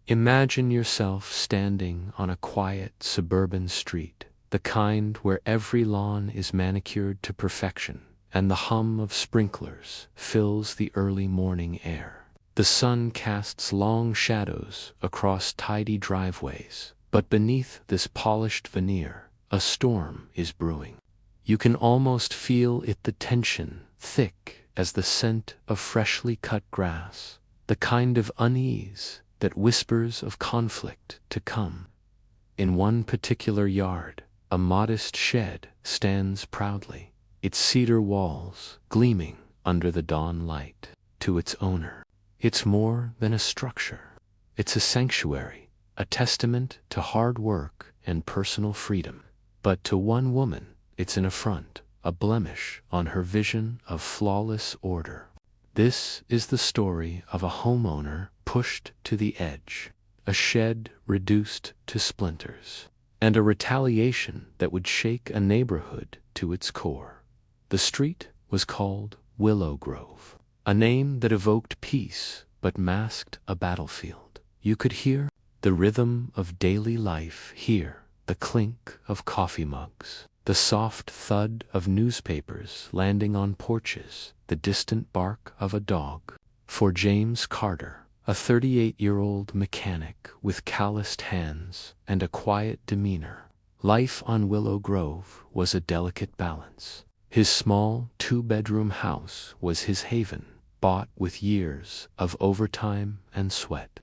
Imagine yourself standing on a quiet suburban street, the kind where every lawn is manicured to perfection, and the hum of sprinklers fills the early morning air. The sun casts long shadows across tidy driveways, but beneath this polished veneer, a storm is brewing. You can almost feel the tension, thick as the scent of freshly cut grass, the kind of unease that whispers of conflict to come. In one particular yard, a modest shed stands proudly, its cedar walls gleaming under the dawn light. To its owner, it's more than a structure. It's a sanctuary, a testament to hard work and personal freedom. But to one woman, it's an affront, a blemish on her vision of flawless order. This is the story of a homeowner pushed to the edge, a shed reduced to splinters, and a retaliation that would shake a neighborhood to its core. The street was called Willow Grove, a name that evoked peace but masked a battlefield. You could hear the rhythm of daily life here, the clink of coffee mugs, the soft thud of newspapers landing on porches, the distant bark of a dog. For James Carter, a 38-year-old mechanic with calloused hands and a quiet demeanor, life on Willow Grove was a delicate balance. His small two-bedroom house was his haven, bought with years of overtime and sweat.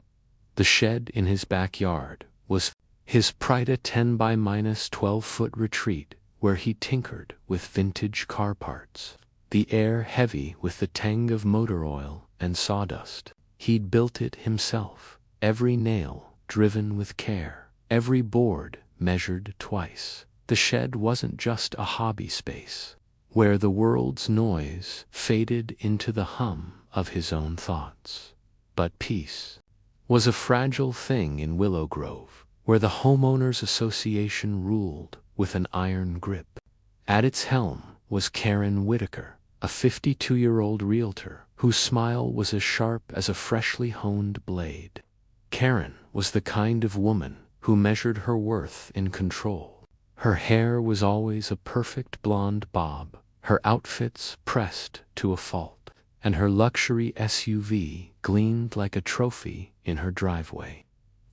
The shed in his backyard was his private 10 by -12-foot retreat where he tinkered with vintage car parts, the air heavy with the tang of motor oil and sawdust. He'd built it himself, every nail driven with care, every board measured twice. The shed wasn't just a hobby space, where the world's noise faded into the hum of his own thoughts. But peace was a fragile thing in Willow Grove, where the Homeowners Association ruled with an iron grip. At its helm was Karen Whitaker, a 52-year-old realtor whose smile was as sharp as a freshly honed blade. Karen was the kind of woman who measured her worth in control. Her hair was always a perfect blonde bob, her outfits pressed to a fault, and her luxury SUV gleamed like a trophy in her driveway.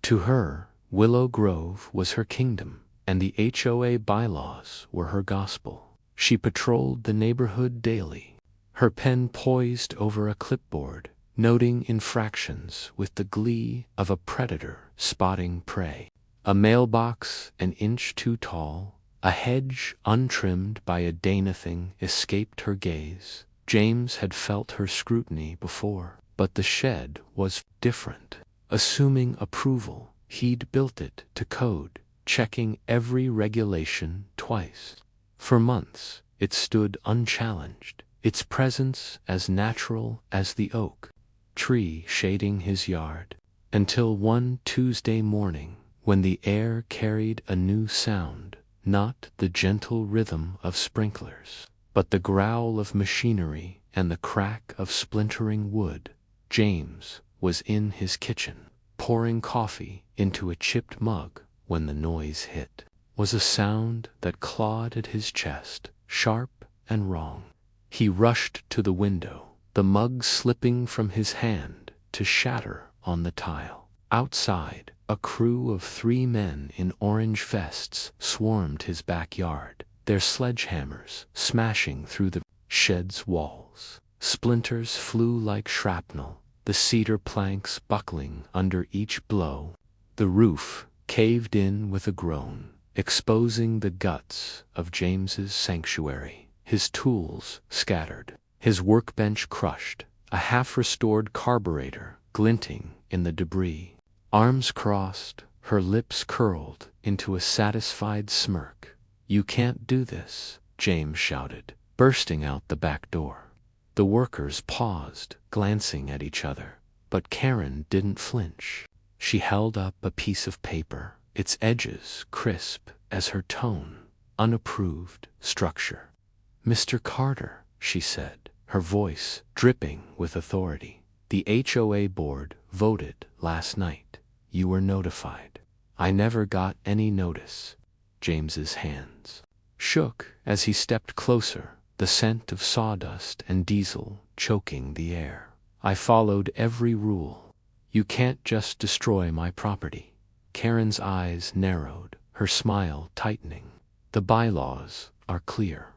To her, Willow Grove was her kingdom, and the HOA bylaws were her gospel. She patrolled the neighborhood daily, her pen poised over a clipboard, noting infractions with the glee of a predator spotting prey. A mailbox an inch too tall, a hedge untrimmed by a day nothing escaped her gaze. James had felt her scrutiny before, but the shed was different. Assuming approval, he'd built it to code, checking every regulation twice. For months, it stood unchallenged, its presence as natural as the oak tree shading his yard, until one Tuesday morning, when the air carried a new sound, not the gentle rhythm of sprinklers, but the growl of machinery and the crack of splintering wood. James was in his kitchen, pouring coffee into a chipped mug when the noise hit. Was a sound that clawed at his chest, sharp and wrong. He rushed to the window, the mug slipping from his hand to shatter on the tile. Outside, a crew of 3 men in orange vests swarmed his backyard, their sledgehammers smashing through the shed's walls. Splinters flew like shrapnel, the cedar planks buckling under each blow. The roof caved in with a groan, exposing the guts of James's sanctuary. His tools scattered, his workbench crushed, a half-restored carburetor glinting in the debris. Arms crossed, her lips curled into a satisfied smirk. "You can't do this," James shouted, bursting out the back door. The workers paused, glancing at each other, but Karen didn't flinch. She held up a piece of paper, its edges crisp as her tone, unapproved structure. "Mr. Carter," she said, her voice dripping with authority, "the HOA board voted last night. you were notified." "I never got any notice." James's hands shook as he stepped closer, the scent of sawdust and diesel choking the air. "I followed every rule. You can't just destroy my property." Karen's eyes narrowed, her smile tightening. "The bylaws are clear.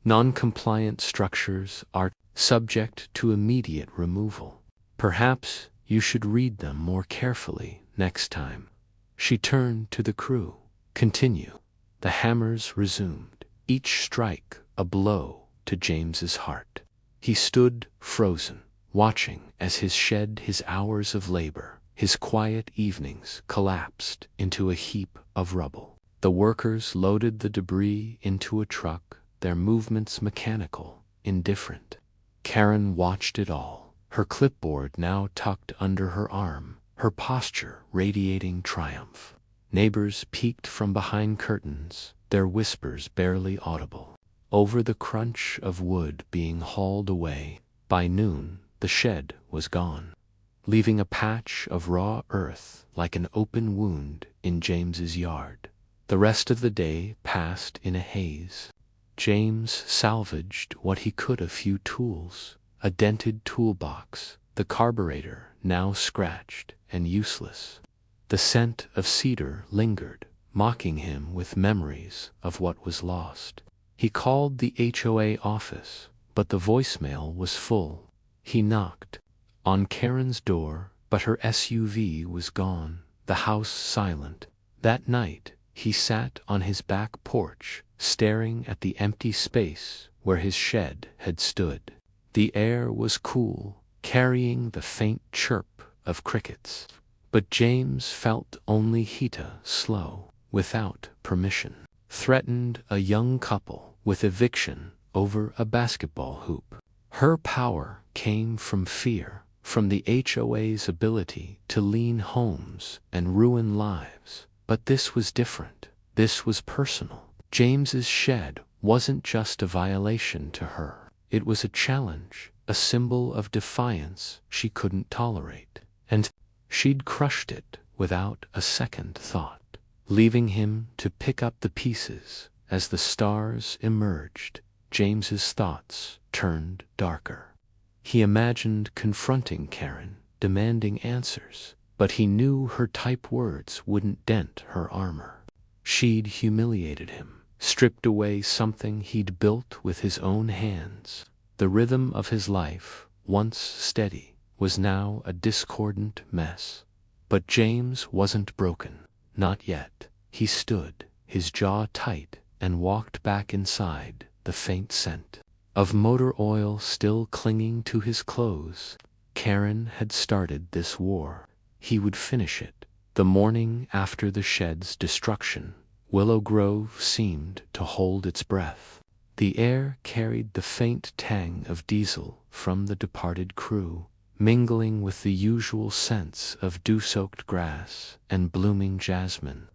Non-compliant structures are subject to immediate removal. Perhaps you should read them more carefully next time." She turned to the crew. "Continue." The hammers resumed, each strike a blow to James's heart. He stood frozen, watching as his hours of labor, his quiet evenings collapsed into a heap of rubble. The workers loaded the debris into a truck, their movements mechanical, indifferent. Karen watched it all, her clipboard now tucked under her arm, her posture radiating triumph. Neighbors peeked from behind curtains, their whispers barely audible. Over the crunch of wood being hauled away, by noon the shed was gone, leaving a patch of raw earth like an open wound in James's yard. The rest of the day passed in a haze. James salvaged what he could, a few tools, a dented toolbox, the carburetor now scratched and useless. The scent of cedar lingered, mocking him with memories of what was lost. He called the HOA office, but the voicemail was full. He knocked on Karen's door, but her SUV was gone, the house silent. That night, he sat on his back porch, staring at the empty space where his shed had stood. The air was cool, carrying the faint chirp of crickets. But James felt only Hita slow, without permission. Threatened a young couple with eviction over a basketball hoop. Her power came from fear, from the HOA's ability to lean homes and ruin lives. But this was different. This was personal. James's shed wasn't just a violation to her. It was a challenge, a symbol of defiance she couldn't tolerate. And she'd crushed it without a second thought, leaving him to pick up the pieces. As the stars emerged, James's thoughts turned darker. He imagined confronting Karen, demanding answers, but he knew her type words wouldn't dent her armor. She'd humiliated him, stripped away something he'd built with his own hands. The rhythm of his life, once steady, was now a discordant mess. But James wasn't broken. Not yet. He stood, his jaw tight, and walked back inside, the faint scent of motor oil still clinging to his clothes. Karen had started this war. He would finish it. The morning after the shed's destruction, Willow Grove seemed to hold its breath. The air carried the faint tang of diesel from the departed crew, mingling with the usual scents of dew-soaked grass and blooming jasmine.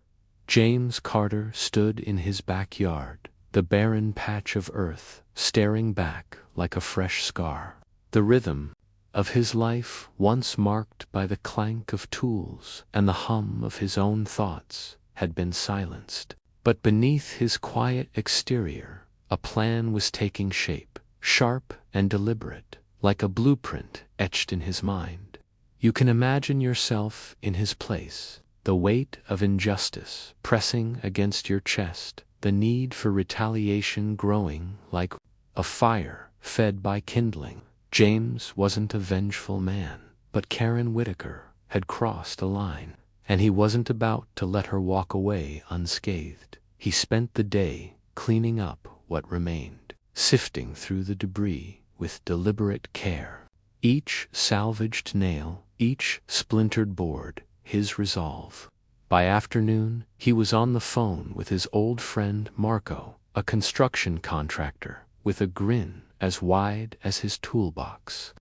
James Carter stood in his backyard, the barren patch of earth staring back like a fresh scar. The rhythm of his life, once marked by the clank of tools and the hum of his own thoughts, had been silenced. But beneath his quiet exterior, a plan was taking shape, sharp and deliberate, like a blueprint etched in his mind. You can imagine yourself in his place, the weight of injustice pressing against your chest, the need for retaliation growing like a fire fed by kindling. James wasn't a vengeful man, but Karen Whitaker had crossed a line, and he wasn't about to let her walk away unscathed. He spent the day cleaning up what remained, sifting through the debris with deliberate care. Each salvaged nail, each splintered board, his resolve. By afternoon, he was on the phone with his old friend Marco, a construction contractor, with a grin as wide as his toolbox.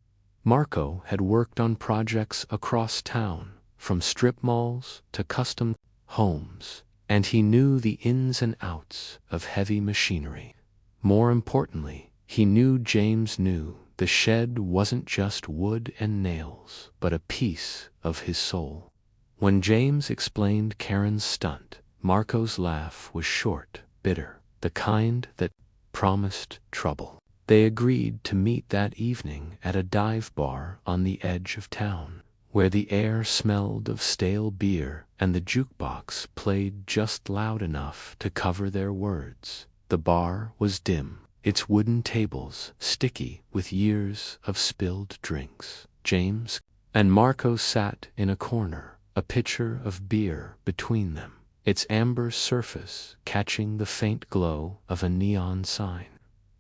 Marco had worked on projects across town, from strip malls to custom homes, and he knew the ins and outs of heavy machinery. More importantly, he knew James knew the shed wasn't just wood and nails, but a piece of his soul. When James explained Karen's stunt, Marco's laugh was short, bitter, the kind that promised trouble. They agreed to meet that evening at a dive bar on the edge of town, where the air smelled of stale beer and the jukebox played just loud enough to cover their words. The bar was dim, its wooden tables sticky with years of spilled drinks. James and Marco sat in a corner, a pitcher of beer between them, its amber surface catching the faint glow of a neon sign.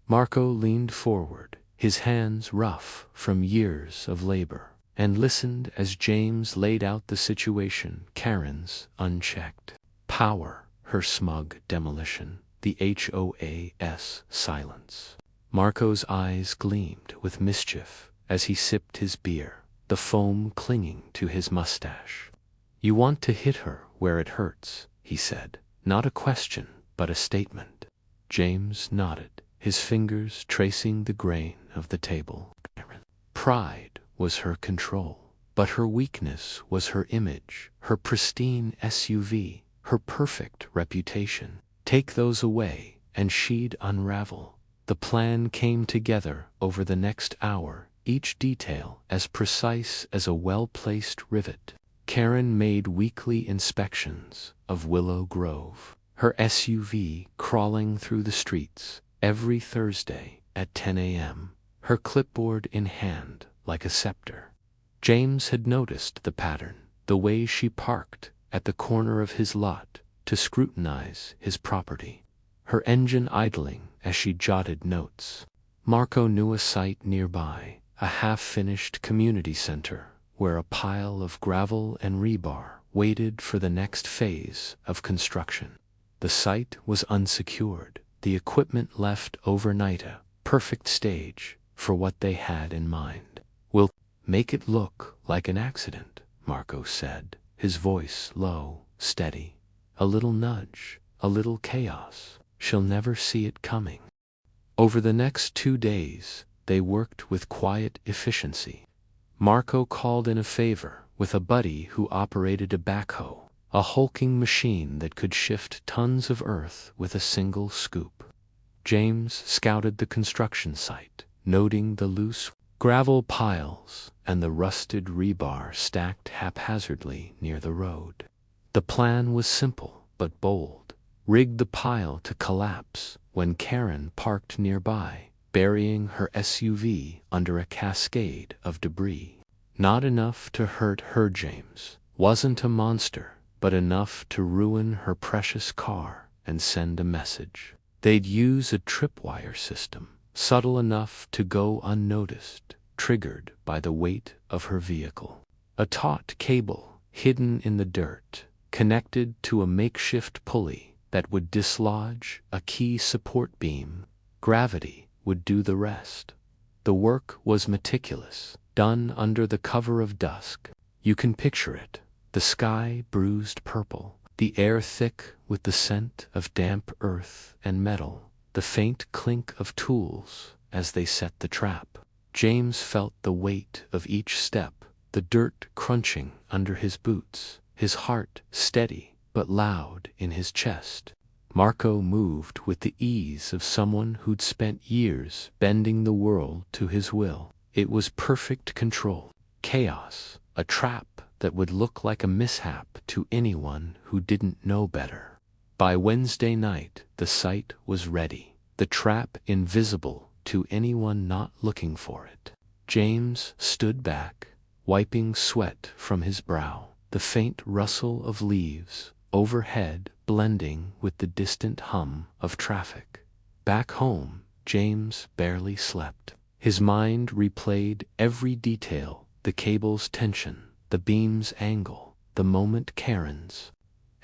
Marco leaned forward, his hands rough from years of labor, and listened as James laid out the situation: Karen's unchecked power, her smug demolition, the HOA's silence. Marco's eyes gleamed with mischief as he sipped his beer, the foam clinging to his mustache. "You want to hit her where it hurts," he said. "Not a question, but a statement." James nodded, his fingers tracing the grain of the table. Pride was her control, but her weakness was her image, her pristine SUV, her perfect reputation. Take those away, and she'd unravel. The plan came together over the next hour, each detail as precise as a well-placed rivet. Karen made weekly inspections of Willow Grove, her SUV crawling through the streets every Thursday at 10 a.m., her clipboard in hand like a scepter. James had noticed the pattern, the way she parked at the corner of his lot to scrutinize his property, her engine idling as she jotted notes. Marco knew a site nearby, a half-finished community center where a pile of gravel and rebar waited for the next phase of construction. The site was unsecured, the equipment left overnight, a perfect stage for what they had in mind. "We'll make it look like an accident," Marco said, his voice low, steady. "A little nudge, a little chaos. She'll never see it coming." Over the next 2 days, they worked with quiet efficiency. Marco called in a favor with a buddy who operated a backhoe, a hulking machine that could shift tons of earth with a single scoop. James scouted the construction site, noting the loose gravel piles and the rusted rebar stacked haphazardly near the road. The plan was simple but bold: rig the pile to collapse when Karen parked nearby, burying her SUV under a cascade of debris. Not enough to hurt her. James wasn't a monster, but enough to ruin her precious car and send a message. They'd use a tripwire system, subtle enough to go unnoticed, triggered by the weight of her vehicle. A taut cable hidden in the dirt, connected to a makeshift pulley that would dislodge a key support beam. Gravity would do the rest. The work was meticulous, done under the cover of dusk. You can picture it: the sky bruised purple, the air thick with the scent of damp earth and metal, the faint clink of tools as they set the trap. James felt the weight of each step, the dirt crunching under his boots, his heart steady but loud in his chest. Marco moved with the ease of someone who'd spent years bending the world to his will. It was perfect control. Chaos, a trap that would look like a mishap to anyone who didn't know better. By Wednesday night, the site was ready, the trap invisible to anyone not looking for it. James stood back, wiping sweat from his brow, the faint rustle of leaves overhead blending with the distant hum of traffic. Back home, James barely slept. His mind replayed every detail: the cable's tension, the beam's angle, the moment Karen's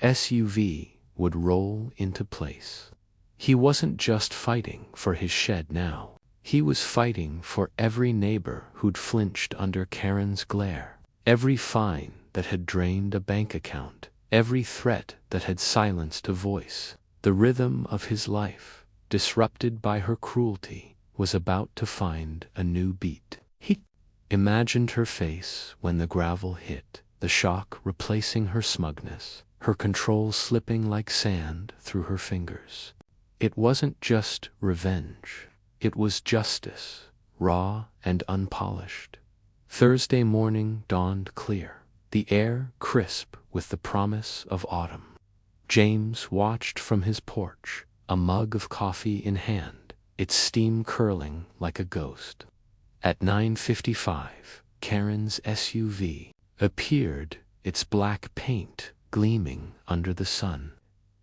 SUV would roll into place. He wasn't just fighting for his shed now. He was fighting for every neighbor who'd flinched under Karen's glare, every fine that had drained a bank account, every threat that had silenced a voice. The rhythm of his life, disrupted by her cruelty, was about to find a new beat. He imagined her face when the gravel hit, the shock replacing her smugness, her control slipping like sand through her fingers. It wasn't just revenge. It was justice, raw and unpolished. Thursday morning dawned clear, the air crisp with the promise of autumn. James watched from his porch, a mug of coffee in hand, its steam curling like a ghost. At 9:55, Karen's SUV appeared, its black paint gleaming under the sun.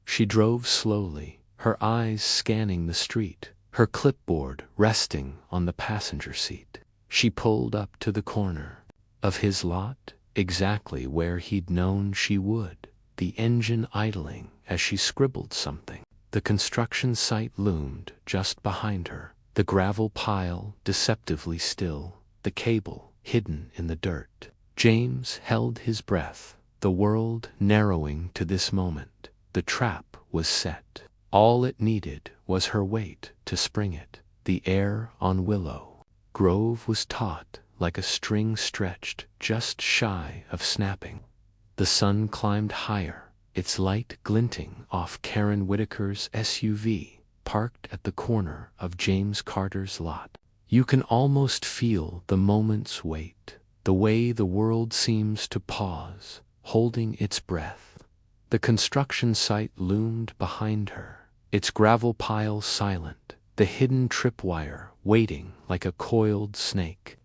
She drove slowly, her eyes scanning the street, her clipboard resting on the passenger seat. She pulled up to the corner of his lot, exactly where he'd known she would, the engine idling as she scribbled something. The construction site loomed just behind her, the gravel pile deceptively still, the cable hidden in the dirt. James held his breath, the world narrowing to this moment. The trap was set. All it needed was her weight to spring it. The air on Willow Grove was taut, like a string stretched just shy of snapping. The sun climbed higher, its light glinting off Karen Whitaker's SUV, parked at the corner of James Carter's lot. You can almost feel the moment's weight, the way the world seems to pause, holding its breath. The construction site loomed behind her, its gravel pile silent, the hidden tripwire waiting like a coiled snake.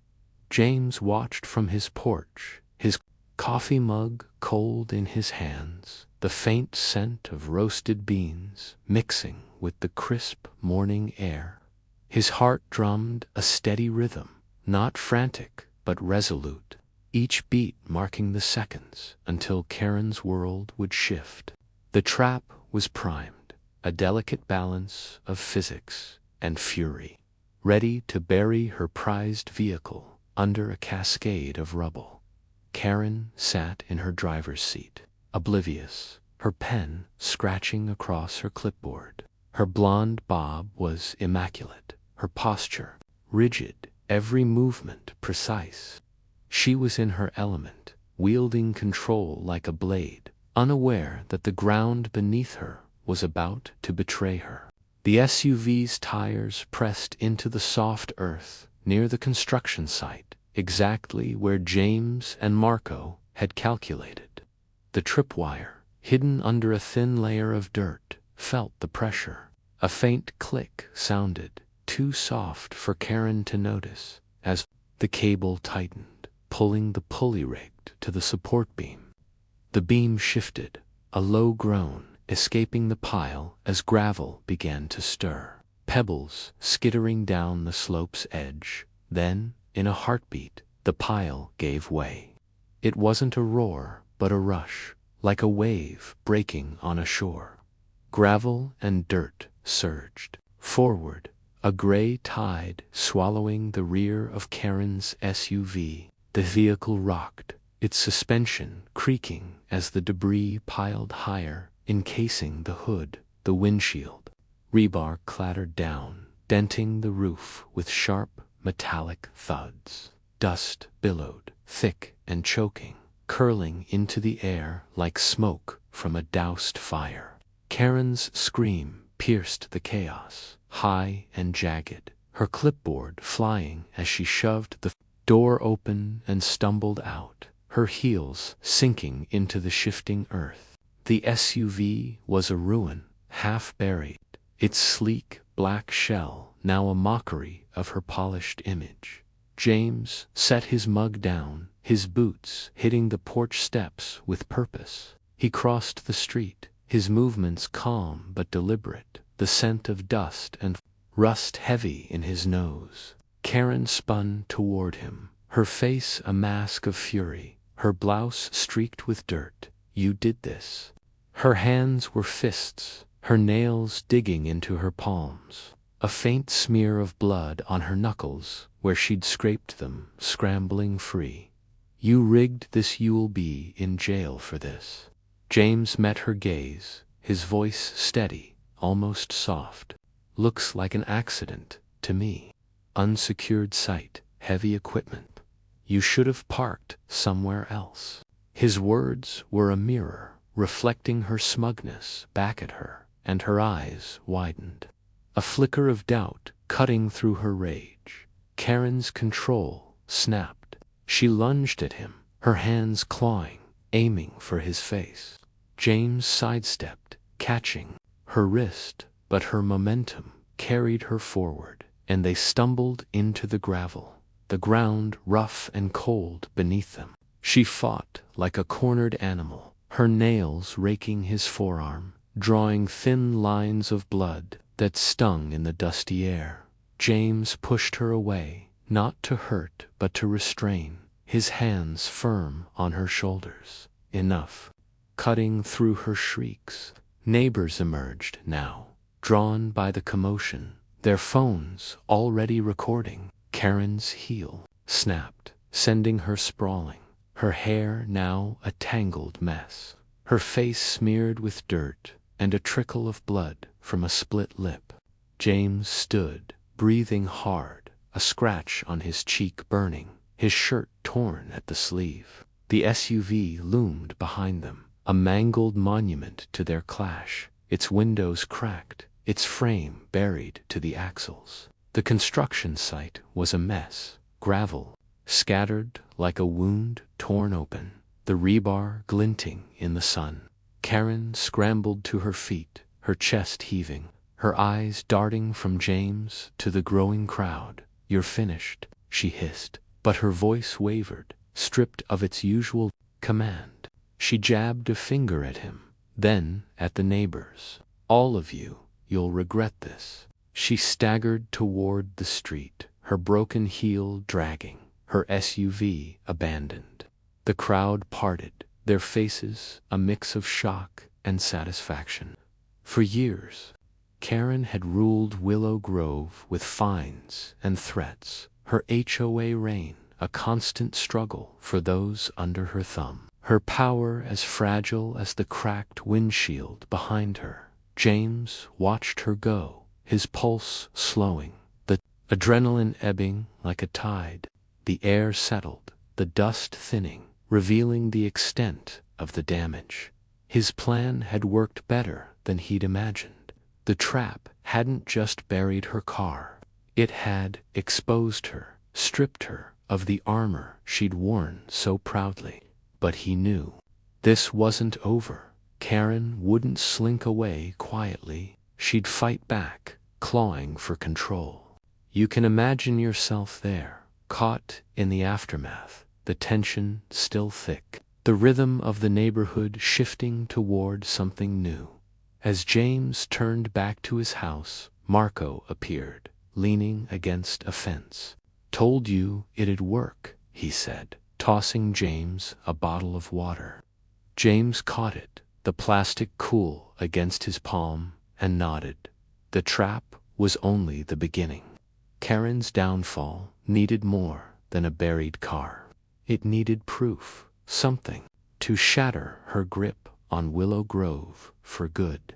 James watched from his porch, his coffee mug cold in his hands, the faint scent of roasted beans mixing with the crisp morning air. His heart drummed a steady rhythm, not frantic but resolute, each beat marking the seconds until Karen's world would shift. The trap was primed, a delicate balance of physics and fury, ready to bury her prized vehicle under a cascade of rubble. Karen sat in her driver's seat, oblivious, her pen scratching across her clipboard. Her blonde bob was immaculate, her posture rigid, every movement precise. She was in her element, wielding control like a blade, unaware that the ground beneath her was about to betray her. The SUV's tires pressed into the soft earth near the construction site, exactly where James and Marco had calculated. The tripwire, hidden under a thin layer of dirt, felt the pressure. A faint click sounded, too soft for Karen to notice, as the cable tightened, pulling the pulley rigged to the support beam. The beam shifted, a low groan escaping the pile as gravel began to stir, pebbles skittering down the slope's edge. Then, in a heartbeat, the pile gave way. It wasn't a roar, but a rush, like a wave breaking on a shore. Gravel and dirt surged forward, a gray tide swallowing the rear of Karen's SUV. The vehicle rocked, its suspension creaking as the debris piled higher, encasing the hood, the windshield. Rebar clattered down, denting the roof with sharp, metallic thuds. Dust billowed, thick and choking, curling into the air like smoke from a doused fire. Karen's scream pierced the chaos, high and jagged, her clipboard flying as she shoved the door open and stumbled out, her heels sinking into the shifting earth. The SUV was a ruin, half buried, its sleek black shell now a mockery of her polished image. James set his mug down, his boots hitting the porch steps with purpose. He crossed the street, his movements calm but deliberate, the scent of dust and rust heavy in his nose. Karen spun toward him, her face a mask of fury, her blouse streaked with dirt. "You did this." Her hands were fists, her nails digging into her palms, a faint smear of blood on her knuckles where she'd scraped them, scrambling free. "You rigged this, you'll be in jail for this." James met her gaze, his voice steady, almost soft. "Looks like an accident to me. Unsecured site, heavy equipment. You should have parked somewhere else." His words were a mirror, reflecting her smugness back at her, and her eyes widened. A flicker of doubt cutting through her rage. Karen's control snapped. She lunged at him, her hands clawing, aiming for his face. James sidestepped, catching her wrist, but her momentum carried her forward, and they stumbled into the gravel, the ground rough and cold beneath them. She fought like a cornered animal, her nails raking his forearm, drawing thin lines of blood that stung in the dusty air. James pushed her away, not to hurt but to restrain, his hands firm on her shoulders. Enough. Cutting through her shrieks, neighbors emerged now, drawn by the commotion, their phones already recording. Karen's heel snapped, sending her sprawling, her hair now a tangled mess, her face smeared with dirt and a trickle of blood from a split lip. James stood, breathing hard, a scratch on his cheek burning, his shirt torn at the sleeve. The SUV loomed behind them, a mangled monument to their clash, its windows cracked, its frame buried to the axles. The construction site was a mess, gravel scattered like a wound torn open, the rebar glinting in the sun. Karen scrambled to her feet, her chest heaving, her eyes darting from James to the growing crowd. "You're finished," she hissed, but her voice wavered, stripped of its usual command. She jabbed a finger at him, then at the neighbors. "All of you, you'll regret this." She staggered toward the street, her broken heel dragging, her SUV abandoned. The crowd parted, their faces a mix of shock and satisfaction. For years, Karen had ruled Willow Grove with fines and threats, her HOA reign a constant struggle for those under her thumb, her power as fragile as the cracked windshield behind her. James watched her go, his pulse slowing, the adrenaline ebbing like a tide. The air settled, the dust thinning, revealing the extent of the damage. His plan had worked better than he'd imagined. The trap hadn't just buried her car. It had exposed her, stripped her of the armor she'd worn so proudly. But he knew this wasn't over. Karen wouldn't slink away quietly. She'd fight back, clawing for control. You can imagine yourself there, caught in the aftermath, the tension still thick, the rhythm of the neighborhood shifting toward something new. As James turned back to his house, Marco appeared, leaning against a fence. "Told you it'd work," he said, tossing James a bottle of water. James caught it, the plastic cool against his palm, and nodded. The trap was only the beginning. Karen's downfall needed more than a buried car. It needed proof, something, to shatter her grip on Willow Grove for good.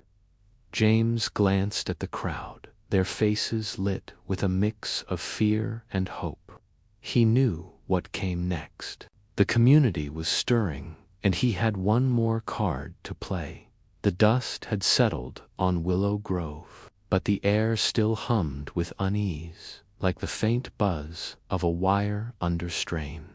James glanced at the crowd, their faces lit with a mix of fear and hope. He knew what came next. The community was stirring, and he had one more card to play. The dust had settled on Willow Grove, but the air still hummed with unease, like the faint buzz of a wire under strain.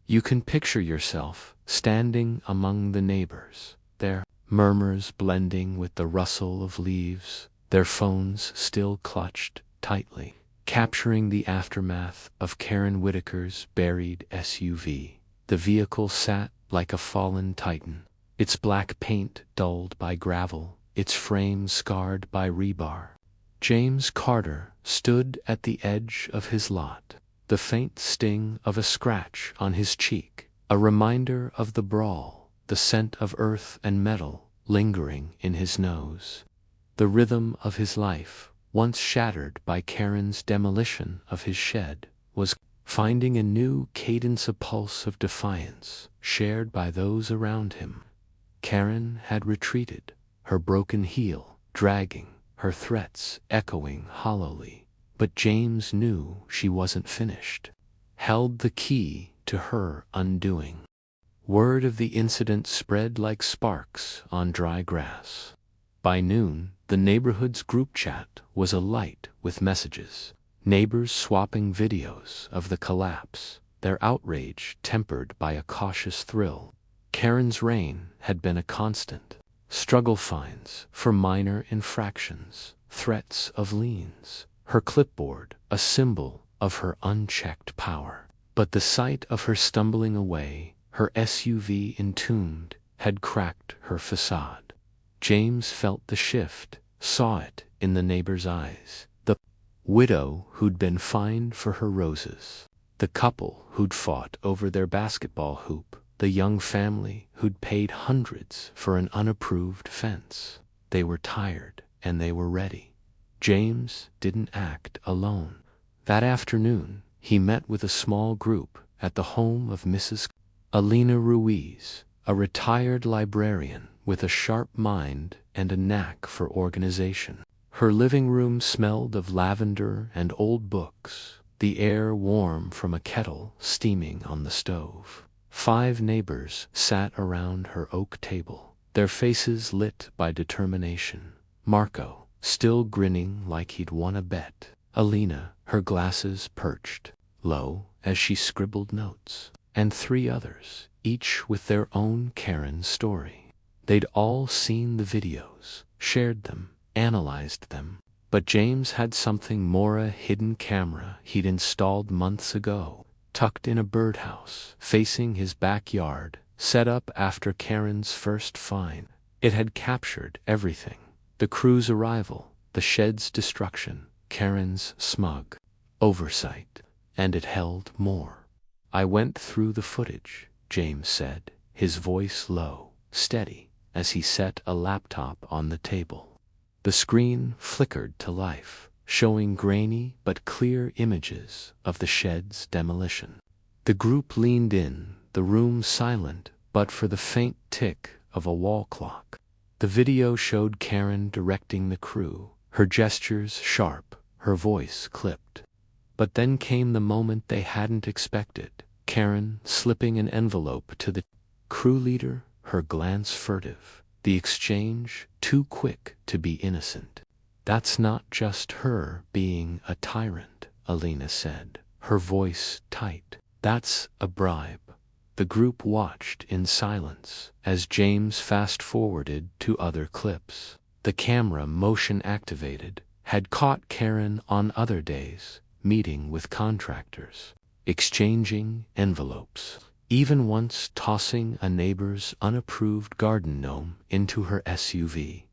You can picture yourself standing among the neighbors, their murmurs blending with the rustle of leaves, their phones still clutched tightly, capturing the aftermath of Karen Whitaker's buried SUV. The vehicle sat like a fallen titan, its black paint dulled by gravel, its frame scarred by rebar. James Carter stood at the edge of his lot, the faint sting of a scratch on his cheek, a reminder of the brawl, the scent of earth and metal lingering in his nose. The rhythm of his life, once shattered by Karen's demolition of his shed, was finding a new cadence, a pulse of defiance, shared by those around him. Karen had retreated, her broken heel dragging, her threats echoing hollowly. But James knew she wasn't finished, held the key to her undoing. Word of the incident spread like sparks on dry grass. By noon, the neighborhood's group chat was alight with messages. Neighbors swapping videos of the collapse, their outrage tempered by a cautious thrill. Karen's reign had been a constant. Struggle fines for minor infractions, threats of liens, her clipboard a symbol of her unchecked power. But the sight of her stumbling away, her SUV entombed, had cracked her facade. James felt the shift, saw it in the neighbor's eyes. The widow who'd been fined for her roses, the couple who'd fought over their basketball hoop, the young family who'd paid hundreds for an unapproved fence. They were tired and they were ready. James didn't act alone. That afternoon, he met with a small group at the home of Mrs. Alina Ruiz, a retired librarian with a sharp mind and a knack for organization. Her living room smelled of lavender and old books, the air warm from a kettle steaming on the stove. 5 neighbors sat around her oak table, their faces lit by determination. Marco, still grinning like he'd won a bet. Alina, her glasses perched low as she scribbled notes. And 3 others, each with their own Karen story. They'd all seen the videos, shared them, analyzed them. But James had something more, a hidden camera he'd installed months ago, tucked in a birdhouse, facing his backyard, set up after Karen's first fine. It had captured everything. The crew's arrival, the shed's destruction, Karen's smug oversight. And it held more. I went through the footage, James said, his voice low, steady, as he set a laptop on the table. The screen flickered to life, showing grainy but clear images of the shed's demolition. The group leaned in, the room silent but for the faint tick of a wall clock. The video showed Karen directing the crew, her gestures sharp, her voice clipped. But then came the moment they hadn't expected. Karen slipping an envelope to the crew leader, her glance furtive, the exchange too quick to be innocent. That's not just her being a tyrant, Alina said, her voice tight. That's a bribe. The group watched in silence as James fast-forwarded to other clips. The camera, motion activated, had caught Karen on other days, meeting with contractors, exchanging envelopes, even once tossing a neighbor's unapproved garden gnome into her SUV.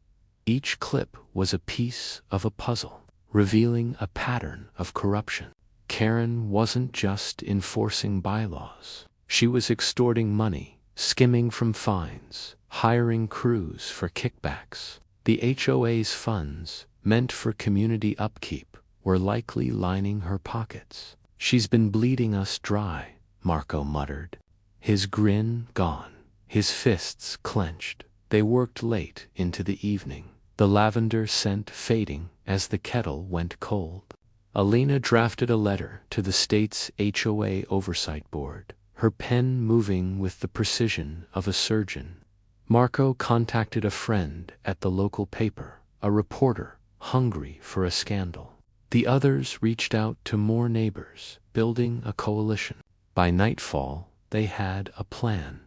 Each clip was a piece of a puzzle, revealing a pattern of corruption. Karen wasn't just enforcing bylaws. She was extorting money, skimming from fines, hiring crews for kickbacks. The HOA's funds, meant for community upkeep, were likely lining her pockets. She's been bleeding us dry, Marco muttered. His grin gone, his fists clenched. They worked late into the evening, the lavender scent fading as the kettle went cold. Alina drafted a letter to the state's HOA Oversight Board, her pen moving with the precision of a surgeon. Marco contacted a friend at the local paper, a reporter hungry for a scandal. The others reached out to more neighbors, building a coalition. By nightfall, they had a plan.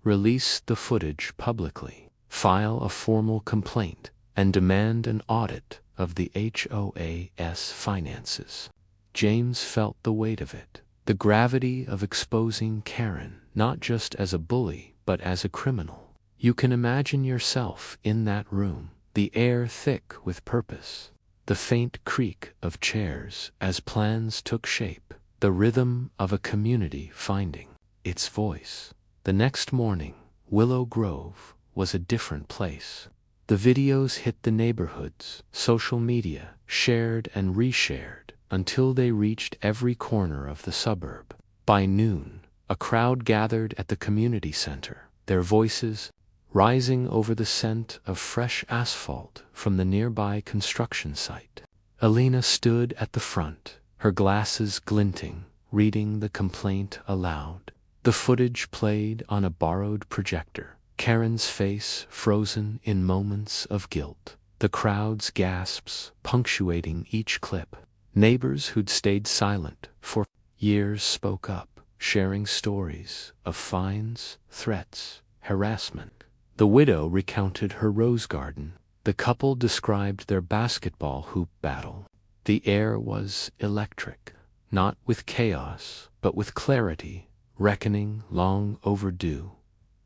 Release the footage publicly, file a formal complaint, and demand an audit of the HOA's finances. James felt the weight of it, the gravity of exposing Karen, not just as a bully, but as a criminal. You can imagine yourself in that room, the air thick with purpose, the faint creak of chairs as plans took shape, the rhythm of a community finding its voice. The next morning, Willow Grove was a different place. The videos hit the neighborhoods, social media, shared and reshared, until they reached every corner of the suburb. By noon, a crowd gathered at the community center, their voices rising over the scent of fresh asphalt from the nearby construction site. Alina stood at the front, her glasses glinting, reading the complaint aloud. The footage played on a borrowed projector, Karen's face frozen in moments of guilt, the crowd's gasps punctuating each clip. Neighbors who'd stayed silent for years spoke up, sharing stories of fines, threats, harassment. The widow recounted her rose garden. The couple described their basketball hoop battle. The air was electric, not with chaos, but with clarity, reckoning long overdue.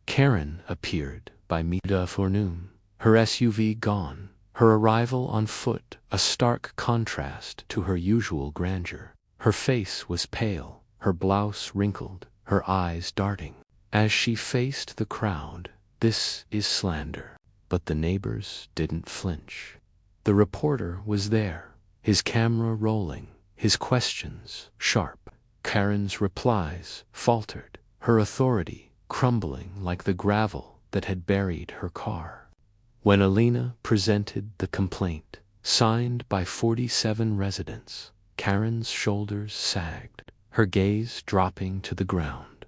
Karen appeared by mid-afternoon, her SUV gone, her arrival on foot a stark contrast to her usual grandeur. Her face was pale, her blouse wrinkled, her eyes darting. As she faced the crowd, "This is slander." But the neighbors didn't flinch. The reporter was there, his camera rolling, his questions sharp. Karen's replies faltered, her authority crumbling like the gravel that had buried her car. When Alina presented the complaint, signed by 47 residents, Karen's shoulders sagged, her gaze dropping to the ground.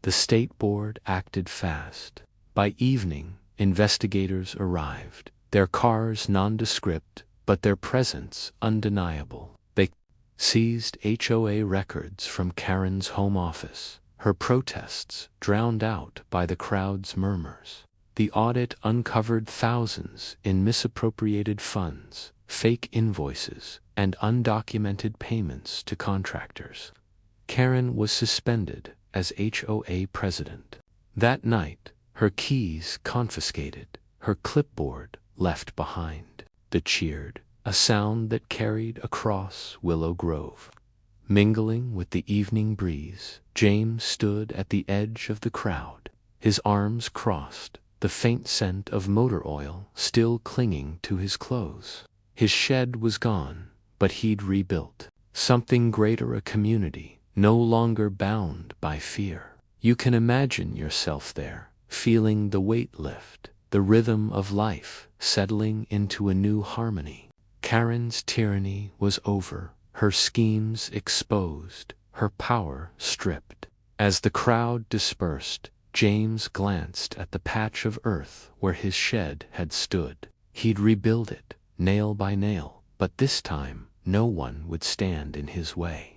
The state board acted fast. By evening, investigators arrived, their cars nondescript, but their presence undeniable. They seized HOA records from Karen's home office, her protests drowned out by the crowd's murmurs. The audit uncovered thousands in misappropriated funds, fake invoices, and undocumented payments to contractors. Karen was suspended as HOA president. That night, her keys confiscated, her clipboard left behind. The cheered, a sound that carried across Willow Grove. Mingling with the evening breeze, James stood at the edge of the crowd, his arms crossed, the faint scent of motor oil still clinging to his clothes. His shed was gone, but he'd rebuilt something greater, a community, no longer bound by fear. You can imagine yourself there, feeling the weight lift, the rhythm of life settling into a new harmony. Karen's tyranny was over, her schemes exposed, her power stripped. As the crowd dispersed, James glanced at the patch of earth where his shed had stood. He'd rebuild it, nail by nail, but this time no one would stand in his way.